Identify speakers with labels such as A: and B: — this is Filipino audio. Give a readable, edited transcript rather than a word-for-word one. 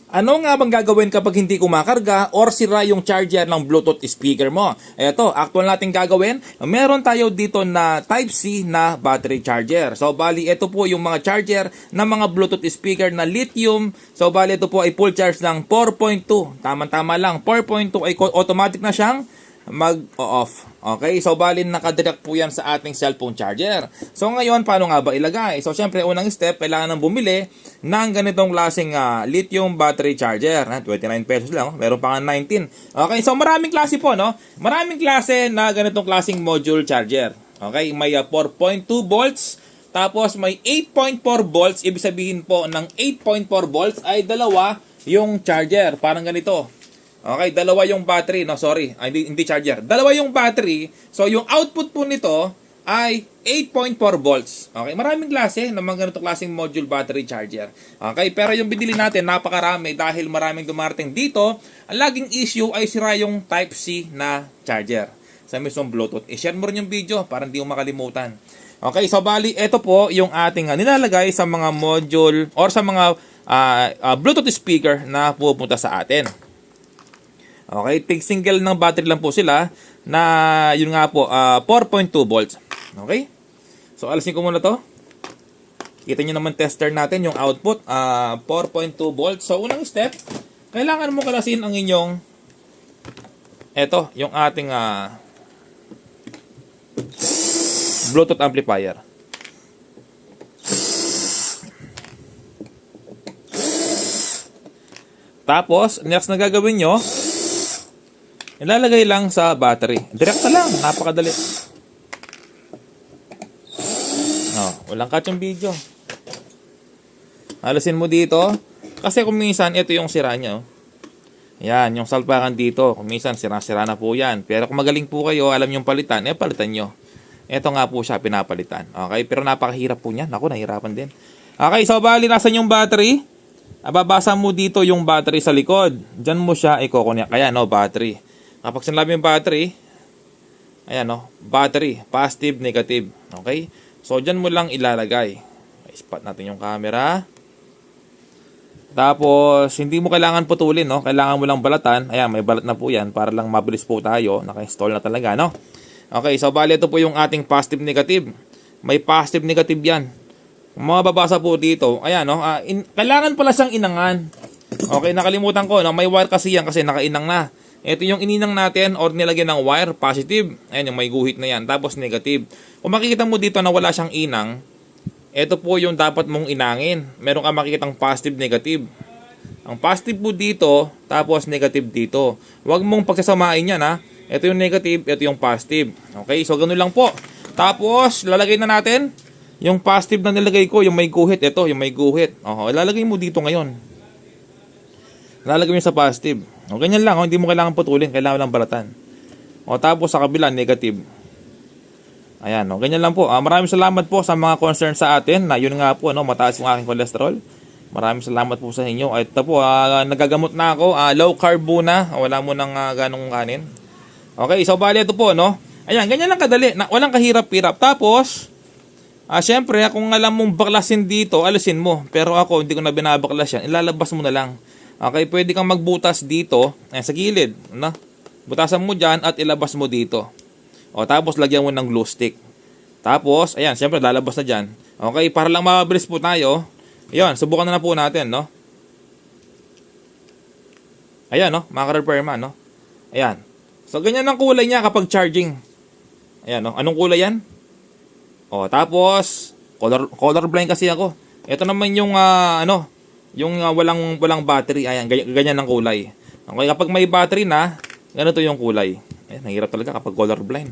A: Ano nga bang gagawin kapag hindi kumakarga or sira yung charger ng Bluetooth speaker mo? Eto, actual natin gagawin. Meron tayo dito na Type-C na battery charger. So, bali, ito po yung mga charger ng mga Bluetooth speaker na lithium. So, bali, ito po ay full charge ng 4.2. Tama-tama lang. 4.2 ay automatic na siyang mag-off. Okay? So, bali, nakadirect po yan sa ating cellphone charger. So, ngayon, paano nga ba ilagay? So, syempre, unang step, kailangan nang bumili ng ganitong klaseng lithium battery charger. 29 pesos lang. Meron pa nga 19. Okay? So, maraming klase po, no? Maraming klase na ganitong klaseng module charger. Okay? May 4.2 volts. Tapos, may 8.4 volts. Ibig sabihin po, ng 8.4 volts ay dalawa yung charger. Parang ganito. Okay, dalawa yung battery, no, sorry, hindi charger. Dalawa yung battery, so yung output po nito ay 8.4 volts. Okay, maraming klase ng mga ganitong klaseng module battery charger. Okay, pero yung binili natin, napakarami dahil maraming dumarating dito. Ang laging issue ay sira yung Type-C na charger sa mismong Bluetooth. I-share mo rin yung video para hindi mo makalimutan. Okay, so bali, ito po yung ating nilalagay sa mga module or sa mga Bluetooth speaker na pupunta sa atin. Okay, tig single ng battery lang po sila na yun nga po 4.2 volts. Okay? So alisin ko muna to. Kita niyo naman tester natin yung output 4.2 volts. So unang step, kailangan mo kalasin ang inyong yung ating Bluetooth amplifier. Tapos, next na gagawin nyo, ilalagay lang sa battery. Direkta lang, napakadali. Walang catch yung video. Alasin mo dito. Kasi kung minsan, ito yung sira niya. Yan, yung salpakan dito. Kung minsan, sira-sira na po yan. Pero kung magaling po kayo, alam yung palitan, palitan nyo. Ito nga po siya, pinapalitan. Okay, pero napakahirap po niyan. Ako, nahihirapan din. Okay, so bali, nasan yung battery? Babasa mo dito yung battery sa likod. Diyan mo siya ikukunya. Kaya, battery. Kapag sinabi yung battery, ayan battery, positive, negative. Okay? So, dyan mo lang ilalagay. Spot natin yung camera. Tapos, hindi mo kailangan putulin, Kailangan mo lang balatan. Ayan, may balat na po yan para lang mabilis po tayo. Naka-install na talaga, Okay, so bali ito po yung ating positive, negative. May positive, negative yan. Kung mababasa po dito, ayan, kailangan pala siyang inangan. Okay, nakalimutan ko, may wire kasi yan kasi nakainang na. Ito yung ininang natin or nilagyan ng wire, positive. Ayan, yung may guhit na yan. Tapos negative. Kung makikita mo dito na wala siyang inang, ito po yung dapat mong inangin. Meron ka makikitang positive, negative. Ang positive po dito, tapos negative dito. Huwag mong pagsasamain yan, Ito yung negative, ito yung positive. Okay, so ganun lang po. Tapos, lalagay na natin yung positive na nilagay ko, yung may guhit. Ito, yung may guhit. Ilalagay mo dito ngayon. Lalagay mo sa positive. Ganyan lang, hindi mo kailangan putulin, kailangan lang balatan. Tapos sa kabila, negative. Ayan, ganyan lang po. Maraming salamat po sa mga concern sa atin na yun nga po, mataas yung aking cholesterol. Maraming salamat po sa inyo. Ito po, nagagamot na ako. Low carb muna, wala mo nang ganong kanin. Okay, so bali ito po, Ayan, ganyan lang kadali, walang kahirap-hirap. Tapos, syempre, kung alam mong baklasin dito, alisin mo. Pero ako, hindi ko na binabaklas yan. Ilalabas mo na lang. Okay, pwede kang magbutas dito, sa gilid, Butasan mo dyan at ilabas mo dito. Tapos lagyan mo ng glue stick. Tapos, ayan, siyempre lalabas na dyan. Okay, para lang mabilis po tayo. Ayan, subukan na po natin, Ayan, mga ka-repairman, Ayan. So, ganyan ang kulay niya kapag charging. Ayan, anong kulay yan? Tapos, color blind kasi ako. Ito naman yung, yung walang battery. Ayan, ganyan ang kulay. Okay, kapag may battery na, ganito yung kulay. Ayan, nahirap talaga kapag color blind.